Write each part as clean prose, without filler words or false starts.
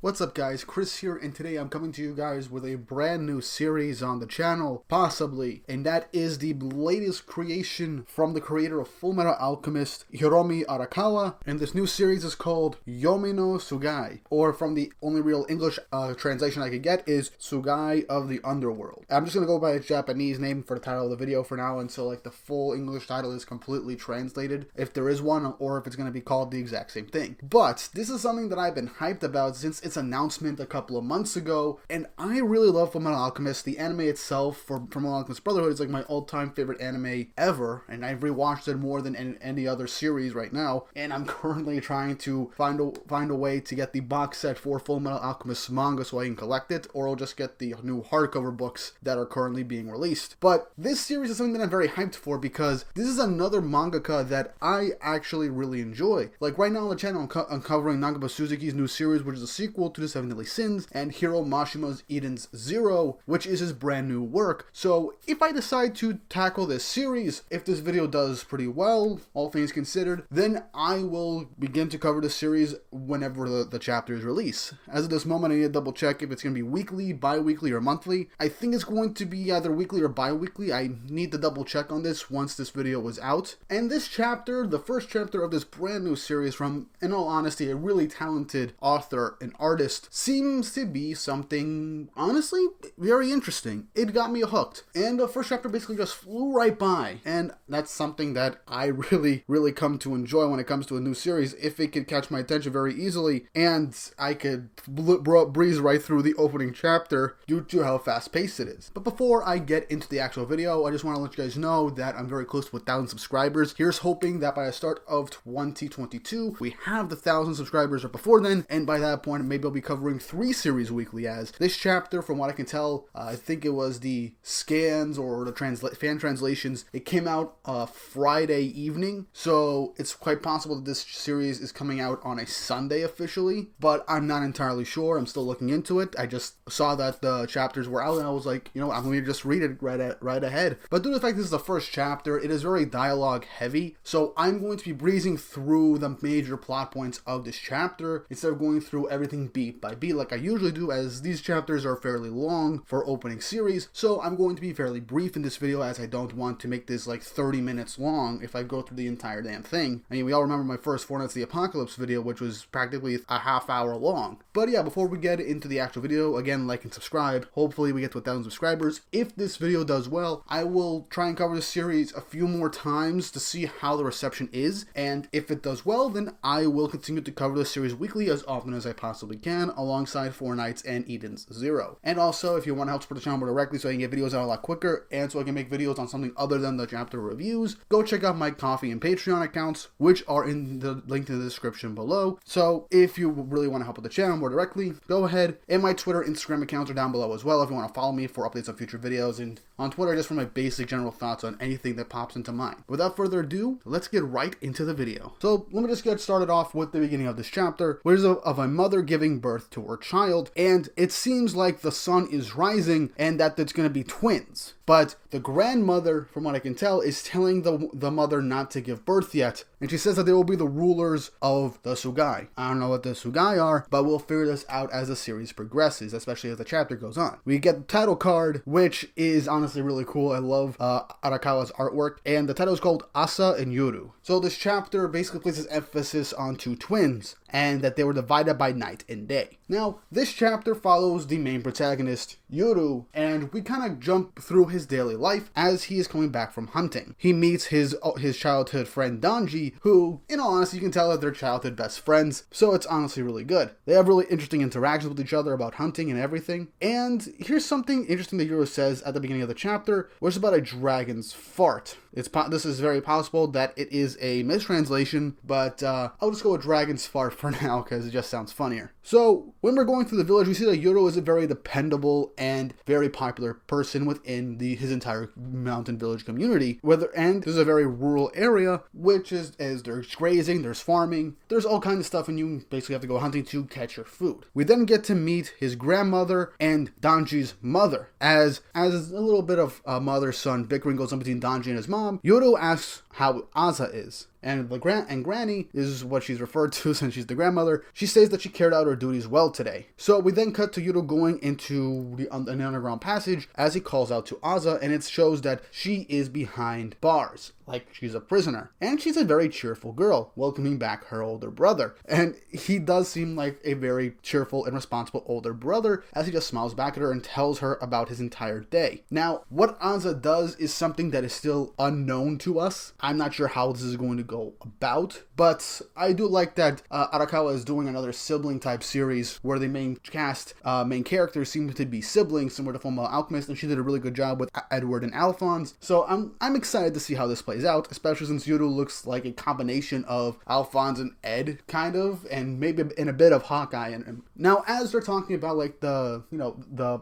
What's up guys, Chris here, and today I'm coming to you guys with a brand new series on the channel, possibly, and that is the latest creation from the creator of Fullmetal Alchemist, Yomi Arakawa, and this new series is called Yomi no Tsugai, or from the only real English translation I could get is Tsugai of the Underworld. I'm just gonna go by its Japanese name for the title of the video for now until like the full English title is completely translated, if there is one, or if it's gonna be called the exact same thing. But this is something that I've been hyped about since its announcement a couple of months ago, and I really love Fullmetal Alchemist. The anime itself from Fullmetal Alchemist Brotherhood is like my all-time favorite anime ever, and I've rewatched it more than any other series right now, and I'm currently trying to find a way to get the box set for Fullmetal Alchemist manga so I can collect it, or I'll just get the new hardcover books that are currently being released. But this series is something that I'm very hyped for because this is another mangaka that I actually really enjoy. Like right now on the channel, I'm covering Nagaba Suzuki's new series, which is a sequel to the Seven Deadly Sins, and Hiro Mashima's Eden's Zero, which is his brand new work. So if I decide to tackle this series, if this video does pretty well, all things considered, then I will begin to cover the series whenever the chapters release. As of this moment, I need to double check if it's going to be weekly, bi-weekly, or monthly. I think it's going to be either weekly or bi-weekly. I need to double check on this once this video was out. And this chapter, the first chapter of this brand new series from, in all honesty, a really talented author and artist, seems to be something, honestly, very interesting. It got me hooked. And the first chapter basically just flew right by. And that's something that I really come to enjoy when it comes to a new series, if it could catch my attention very easily, and I could breeze right through the opening chapter due to how fast-paced it is. But before I get into the actual video, I just want to let you guys know that I'm very close to 1,000 subscribers. Here's hoping that by the start of 2022, we have the 1,000 subscribers or before then, and by that point, maybe I'll be covering 3 series weekly, as this chapter, from what I can tell, I think it was the scans or the fan translations, it came out Friday evening, so it's quite possible that this series is coming out on a Sunday officially, but I'm not entirely sure. I'm still looking into it. I just saw that the chapters were out and I was like, you know what, I'm going to just read it right ahead. But due to the fact this is the first chapter, it is very dialogue heavy, so I'm going to be breezing through the major plot points of this chapter instead of going through everything beat by beat like I usually do, as these chapters are fairly long for opening series. So I'm going to be fairly brief in this video, as I don't want to make this like 30 minutes long if I go through the entire damn thing. I mean, we all remember my first Four Nights of the Apocalypse video, which was practically a half hour long. But yeah, before we get into the actual video, again, like and subscribe. Hopefully we get to 1,000 subscribers. If this video does well, I will try and cover this series a few more times to see how the reception is, and if it does well, then I will continue to cover this series weekly as often as I possibly can, alongside Four Nights and Eden's Zero. And also, if you want to help support the channel more directly so I can get videos out a lot quicker, and so I can make videos on something other than the chapter reviews, go check out my Ko-fi and Patreon accounts, which are in the link in the description below. So if you really want to help with the channel more directly, go ahead, and my Twitter, Instagram accounts are down below as well if you want to follow me for updates on future videos, and on Twitter just for my basic general thoughts on anything that pops into mind. Without further ado, let's get right into the video. So let me just get started off with the beginning of this chapter, which is of a mother giving birth to her child, and it seems like the sun is rising and that it's going to be twins. But the grandmother, from what I can tell, is telling the mother not to give birth yet. And she says that they will be the rulers of the Tsugai. I don't know what the Tsugai are, but we'll figure this out as the series progresses, especially as the chapter goes on. We get the title card, which is honestly really cool. I love Arakawa's artwork. And the title is called Asa and Yoru. So this chapter basically places emphasis on 2 twins, and that they were divided by night and day. Now, this chapter follows the main protagonist, Yoru, and we kind of jump through his daily life as he is coming back from hunting. He meets his childhood friend Danji, who, in all honesty, you can tell that they're childhood best friends, so it's honestly really good. They have really interesting interactions with each other about hunting and everything. And here's something interesting that Yoru says at the beginning of the chapter, which is about a dragon's fart. This is very possible that it is a mistranslation, but I'll just go with dragon's fart for now because it just sounds funnier. So when we're going through the village, we see that Yoru is a very dependable and very popular person within his entire mountain village community. And this is a very rural area, which is there's grazing, there's farming, there's all kinds of stuff, and you basically have to go hunting to catch your food. We then get to meet his grandmother and Danji's mother. As a little bit of mother-son bickering goes on between Danji and his mom, Yoru asks how Asa is. And Granny is what she's referred to since she's the grandmother. She says that she carried out her duties well today. So we then cut to Yuru going into an underground passage as he calls out to Aza, and it shows that she is behind bars, like she's a prisoner. And she's a very cheerful girl, welcoming back her older brother. And he does seem like a very cheerful and responsible older brother, as he just smiles back at her and tells her about his entire day. Now, what Aza does is something that is still unknown to us. I'm not sure how this is going to go about, but I do like that Arakawa is doing another sibling type series where the main characters seem to be siblings, similar to Fullmetal Alchemist, and she did a really good job with Edward and Alphonse. So I'm excited to see how this plays out, especially since Yuru looks like a combination of Alphonse and Ed, kind of, and maybe in a bit of Hawkeye. And now, as they're talking about like the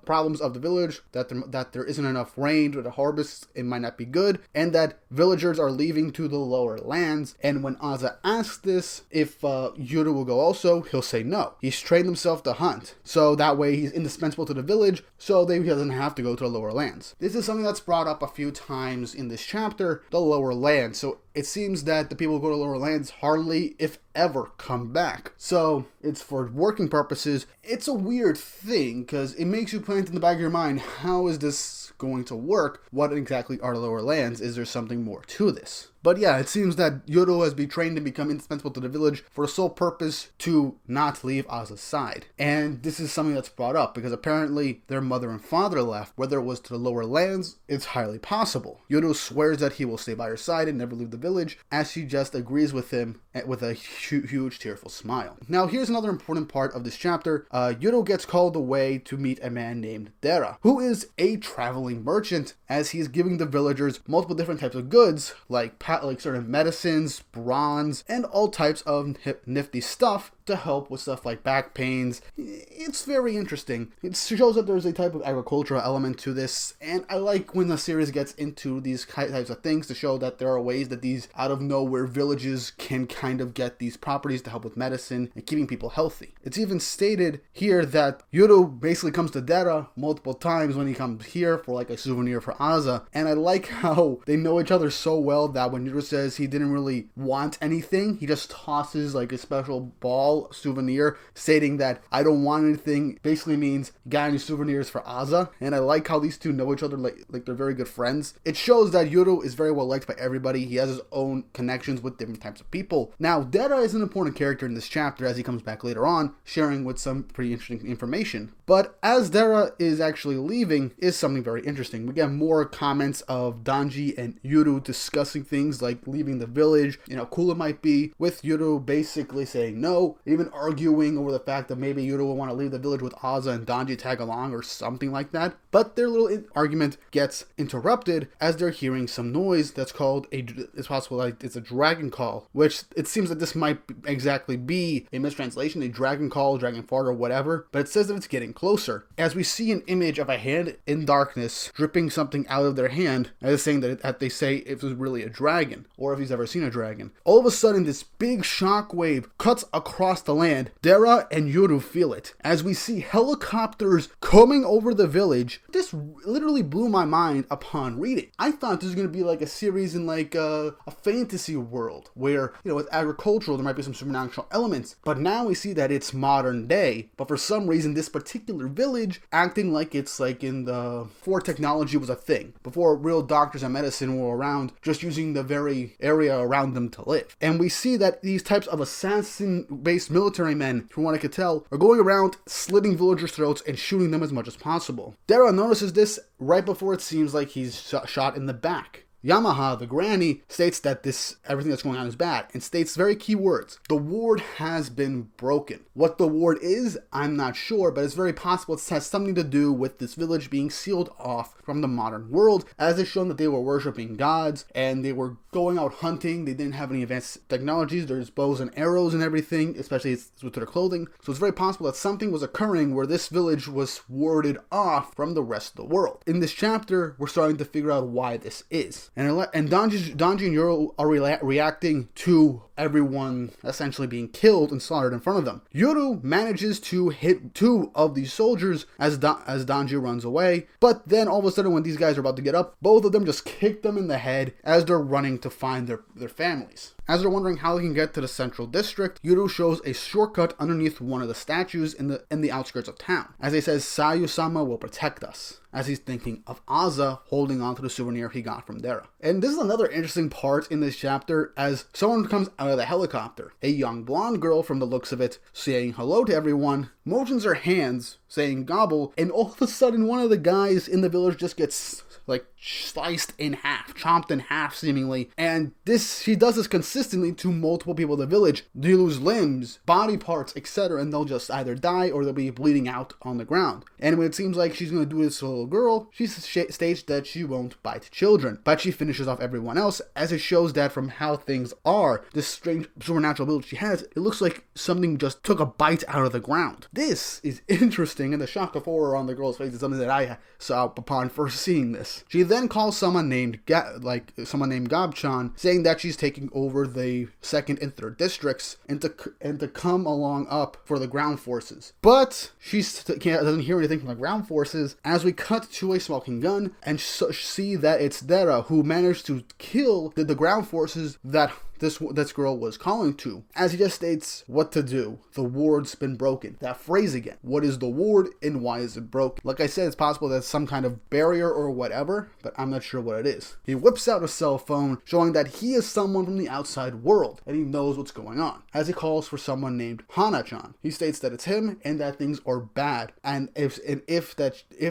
problems of the village, that there isn't enough rain or the harvest, it might not be good, and that villagers are leaving to the lower lands. And when Aza asks this, if Yuru will go also, he'll say no. He's trained himself to hunt, so that way he's indispensable to the village, so he doesn't have to go to the lower lands. This is something that's brought up a few times in this chapter, the lower lands. So it seems that the people who go to lower lands hardly, if ever, come back. So it's for working purposes. It's a weird thing because it makes you plant in the back of your mind, how is this going to work? What exactly are the lower lands? Is there something more to this? But yeah, it seems that Yoro has been trained to become indispensable to the village for the sole purpose to not leave Aza's side. And this is something that's brought up because apparently their mother and father left. Whether it was to the lower lands, it's highly possible. Yoro swears that he will stay by her side and never leave the village, as she just agrees with him with a huge tearful smile. Now here's another important part of this chapter. Yoro gets called away to meet a man named Dera, who is a traveling merchant, as he's giving the villagers multiple different types of goods, like certain medicines, bronze, and all types of nifty stuff to help with stuff like back pains. It's very interesting. It shows that there's a type of agricultural element to this, and I like when the series gets into these types of things to show that there are ways that these out of nowhere villages can kind of get these properties to help with medicine and keeping people healthy. It's even stated here that Yuru basically comes to Dera multiple times when he comes here for like a souvenir for Aza, and I like how they know each other so well that when Yuru says he didn't really want anything, he just tosses like a special ball souvenir stating that I don't want anything, basically means got any souvenirs for Aza. And I like how these two know each other like they're very good friends. It shows that Yuru is very well liked by everybody. He has his own connections with different types of people. Now Dera is an important character in this chapter as he comes back later on, sharing with some pretty interesting information. But as Dera is actually leaving is something very interesting. We get more comments of Danji and Yuru discussing things like leaving the village, how cool it might be, with Yuru basically saying no, even arguing over the fact that maybe Yuru will want to leave the village with Aza and Danji tag along or something like that. But their little argument gets interrupted as they're hearing some noise that's called it's possible like it's a dragon call, which it seems that this might exactly be a mistranslation, a dragon call, dragon fart, or whatever, but it says that it's getting closer. As we see an image of a hand in darkness dripping something out of their hand, as saying that they say if it was really a dragon, or if he's ever seen a dragon. All of a sudden, this big shockwave cuts across the land. Dera and Yuru feel it, as we see helicopters coming over the village. This literally blew my mind upon reading. I thought this was going to be like a series in like a fantasy world, where, with agricultural, there might be some supernatural elements, but now we see that it's modern day, but for some reason, this particular village acting like it's like before technology was a thing, before real doctors and medicine were around, just using the very area around them to live. And we see that these types of assassin-based military men, from what I could tell, are going around slitting villagers' throats and shooting them as much as possible. Dera notices this right before it seems like he's shot in the back. Yamaha, the granny, states that everything that's going on is bad, and states very key words. The ward has been broken. What the ward is, I'm not sure, but it's very possible it has something to do with this village being sealed off from the modern world, as it's shown that they were worshipping gods, and they were going out hunting. They didn't have any advanced technologies. There's bows and arrows and everything, especially with their clothing. So it's very possible that something was occurring where this village was warded off from the rest of the world. In this chapter, we're starting to figure out why this is. And Danji and Yuru are reacting to everyone essentially being killed and slaughtered in front of them. Yuru manages to hit two of these soldiers as Danji runs away, but then all of a sudden when these guys are about to get up, both of them just kick them in the head as they're running to find their families. As they're wondering how they can get to the central district, Yuru shows a shortcut underneath one of the statues in the outskirts of town. As he says, Sayu-sama will protect us, as he's thinking of Aza holding on to the souvenir he got from Dera. And this is another interesting part in this chapter, as someone comes out of the helicopter. A young blonde girl, from the looks of it, saying hello to everyone, motions her hands, saying gobble, and all of a sudden one of the guys in the village just gets like sliced in half, chomped in half seemingly, and she does this consistently to multiple people in the village. They lose limbs, body parts, etc., and they'll just either die or they'll be bleeding out on the ground. And when it seems like she's going to do this to a little girl, she states that she won't bite children, but she finishes off everyone else, as it shows that from how things are, this strange supernatural ability she has, it looks like something just took a bite out of the ground. This is interesting, and the shock of horror on the girl's face is something that I saw upon first seeing this. She then calls someone named Gabchan, saying that she's taking over the 2nd and 3rd districts and to come along up for the ground forces. But she doesn't hear anything from the ground forces, as we cut to a smoking gun and see that it's Dera who managed to kill the ground forces that this girl was calling to, as he just states what to do. The ward's been broken. That phrase again. What is the ward and why is it broken? Like I said, it's possible that's some kind of barrier or whatever, but I'm not sure what it is. He whips out a cell phone, showing that he is someone from the outside world, and he knows what's going on, as he calls for someone named Hana-chan. He states that it's him and that things are bad, and if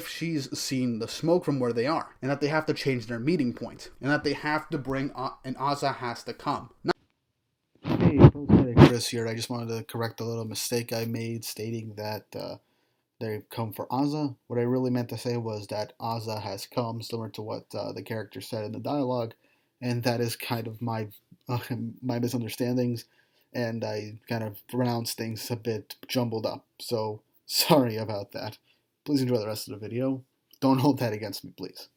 she's seen the smoke from where they are, and that they have to change their meeting point, and that they have to bring and Aza has to come. Hey, Chris here. I just wanted to correct a little mistake I made stating that they come for Aza. What I really meant to say was that Aza has come, similar to what the character said in the dialogue, and that is kind of my misunderstandings, and I kind of pronounced things a bit jumbled up. So sorry about that. Please enjoy the rest of the video. Don't hold that against me, please.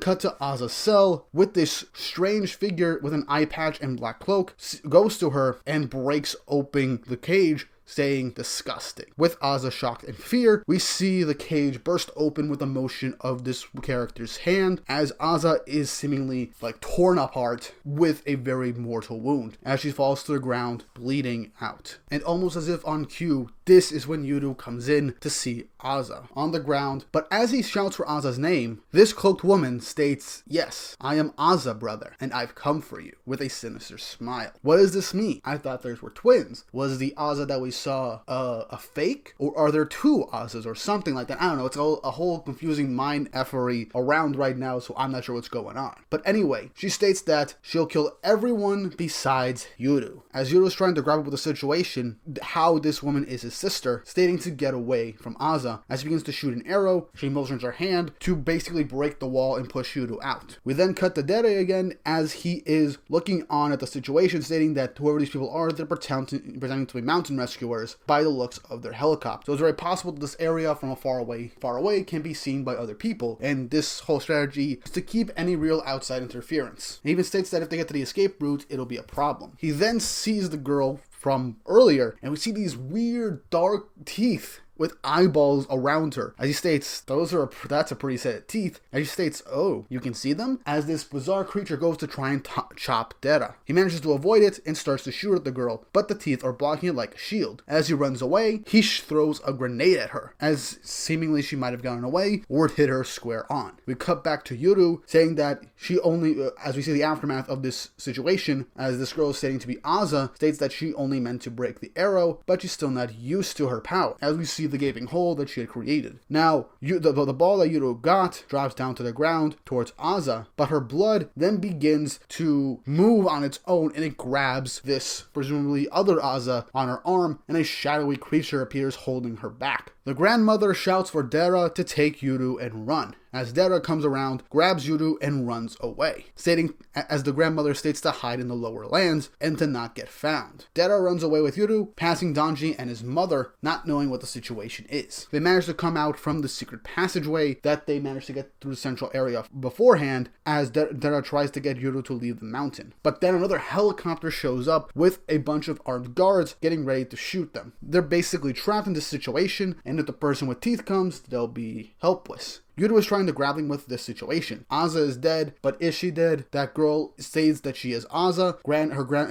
Cut to Aza's cell with this strange figure with an eye patch and black cloak, goes to her and breaks open the cage, saying disgusting. With Aza shocked and fear, we see the cage burst open with the motion of this character's hand, as Aza is seemingly like torn apart with a very mortal wound, as she falls to the ground, bleeding out. And almost as if on cue, this is when Yuru comes in to see Aza on the ground, but as he shouts for Aza's name, this cloaked woman states, "Yes, I am Aza, brother, and I've come for you," with a sinister smile. What does this mean? I thought theirs were twins. Was the Aza that we saw a fake, or are there two Azas or something like that? I don't know. It's a whole confusing mind effery around right now, so I'm not sure what's going on. But anyway, she states that she'll kill everyone besides Yuru. As Yuru is trying to grapple with the situation, how this woman is his sister, stating to get away from Aza. As he begins to shoot an arrow, she motions her hand to basically break the wall and push Yuru out. We then cut to Dere again, as he is looking on at the situation, stating that whoever these people are, they're pretending to be mountain rescuers by the looks of their helicopter. So it's very possible that this area from a far away can be seen by other people, and this whole strategy is to keep any real outside interference. He even states that if they get to the escape route, it'll be a problem. He then sees the girl from earlier, and we see these weird dark teeth with eyeballs around her. As he states, that's a pretty set of teeth. As he states, "Oh, you can see them?" As this bizarre creature goes to try and chop Dera. He manages to avoid it and starts to shoot at the girl, but the teeth are blocking it like a shield. As he runs away, he throws a grenade at her, as seemingly she might have gotten away, or it hit her square on. We cut back to Yuru, saying that she only, as we see the aftermath of this situation, as this girl is stating to be Aza, states that she only meant to break the arrow, but she's still not used to her power. As we see the gaping hole that she had created. Now, the ball that Yuru got drops down to the ground towards Aza, but her blood then begins to move on its own, and it grabs this presumably other Aza on her arm, and a shadowy creature appears holding her back. The grandmother shouts for Dera to take Yuru and run, as Dera comes around, grabs Yuru, and runs away, stating, as the grandmother states, to hide in the lower lands and to not get found. Dera runs away with Yuru, passing Danji and his mother, not knowing what the situation is. They manage to come out from the secret passageway that they managed to get through the central area beforehand, as Dera tries to get Yuru to leave the mountain. But then another helicopter shows up with a bunch of armed guards getting ready to shoot them. They're basically trapped in this situation, and if the person with teeth comes, they'll be helpless. Yudo is trying to grappling with this situation. Aza is dead, but is she dead? That girl states that she is Aza.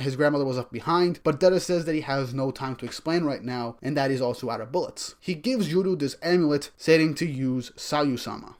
His grandmother was left behind, but Deta says that he has no time to explain right now, and that he's also out of bullets. He gives Yudo this amulet, stating to use Sayusama,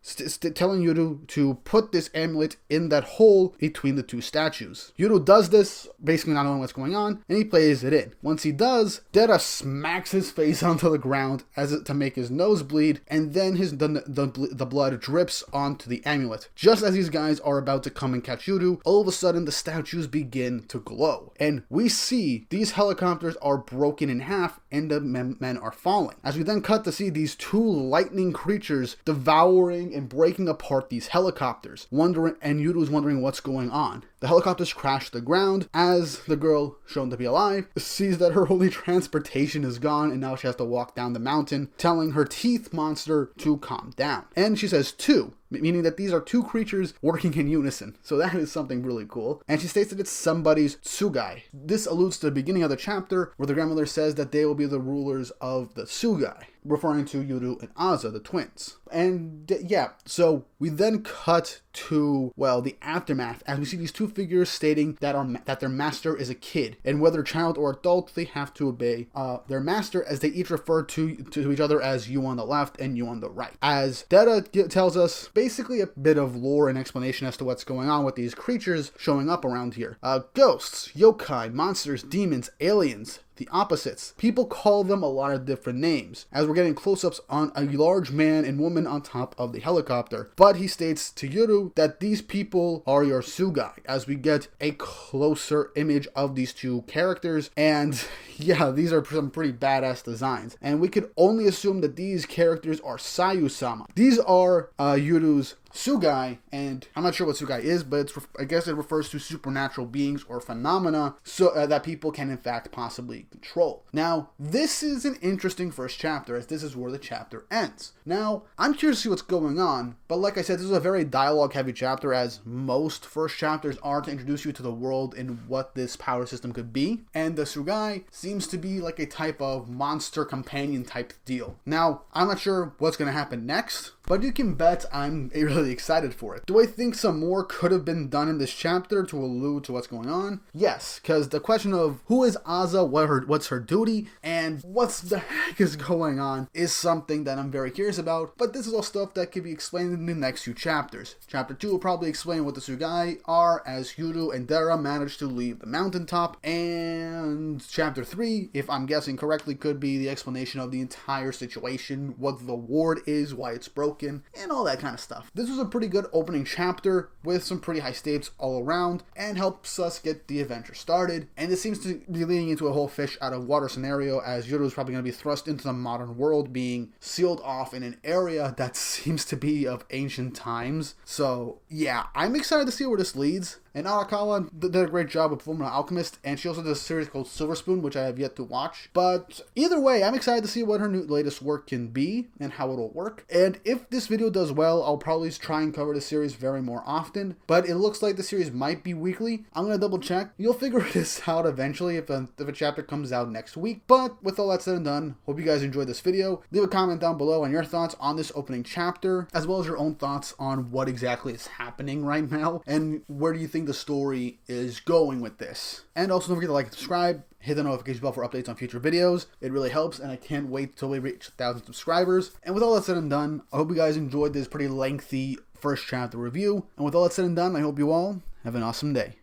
telling Yudo to put this amulet in that hole between the two statues. Yudo does this, basically not knowing what's going on, and he plays it in. Once he does, Deta smacks his face onto the ground to make his nose bleed, and then the blood drips onto the amulet. Just as these guys are about to come and catch Yudo, all of a sudden the statues begin to glow, and we see these helicopters are broken in half and the men are falling. As we then cut to see these two lightning creatures devouring and breaking apart these helicopters, and Yudo's wondering what's going on. The helicopters crash to the ground as the girl, shown to be alive, sees that her only transportation is gone and now she has to walk down the mountain, telling her teeth monster to calm down. And she says two, meaning that these are two creatures working in unison. So that is something really cool. And she states that it's somebody's Tsugai. This alludes to the beginning of the chapter where the grandmother says that they will be the rulers of the Tsugai, referring to Yudo and Aza, the twins. And yeah, so we then cut to, well, the aftermath as we see these two figures stating that their master is a kid, and whether child or adult, they have to obey their master, as they each refer to each other as you on the left and you on the right. As Deta tells us basically a bit of lore and explanation as to what's going on with these creatures showing up around here. Ghosts, yokai, monsters, demons, aliens, the opposites. People call them a lot of different names, as we're getting close-ups on a large man and woman on top of the helicopter. But he states to Yudo that these people are your Tsugai, as we get a closer image of these two characters. And yeah, these are some pretty badass designs. And we could only assume that these characters are Sayusama. These are Yudo's Tsugai, and I'm not sure what Tsugai is, but I guess it refers to supernatural beings or phenomena that people can in fact possibly control. Now, this is an interesting first chapter, as this is where the chapter ends. Now, I'm curious to see what's going on, but like I said, this is a very dialogue-heavy chapter, as most first chapters are, to introduce you to the world and what this power system could be, and the Tsugai seems to be like a type of monster companion type deal. Now, I'm not sure what's going to happen next, but you can bet I'm really excited for it. Do I think some more could have been done in this chapter to allude to what's going on? Yes, because the question of who is Aza, what's her duty, and what's the heck is going on is something that I'm very curious about, but this is all stuff that can be explained in the next few chapters. Chapter 2 will probably explain what the Tsugai are as Yudo and Dera manage to leave the mountaintop, and Chapter 3, if I'm guessing correctly, could be the explanation of the entire situation, what the ward is, why it's broken, and all that kind of stuff. This was a pretty good opening chapter with some pretty high stakes all around and helps us get the adventure started. And it seems to be leading into a whole fish out of water scenario, as Yudo is probably going to be thrust into the modern world, being sealed off in an area that seems to be of ancient times. So yeah, I'm excited to see where this leads. And Arakawa did a great job with Fullmetal Alchemist, and she also does a series called Silver Spoon, which I have yet to watch. But either way, I'm excited to see what her latest work can be and how it'll work. And if this video does well, I'll probably try and cover the series very more often. But it looks like the series might be weekly. I'm going to double check. You'll figure this out eventually if a chapter comes out next week. But with all that said and done, hope you guys enjoyed this video. Leave a comment down below on your thoughts on this opening chapter, as well as your own thoughts on what exactly is happening right now, and where do you think the story is going with this. And also don't forget to like and subscribe, hit the notification bell for updates on future videos. It really helps, and I can't wait till we reach 1,000 subscribers. And with all that said and done, I hope you guys enjoyed this pretty lengthy first chapter review. And with all that said and done, I hope you all have an awesome day.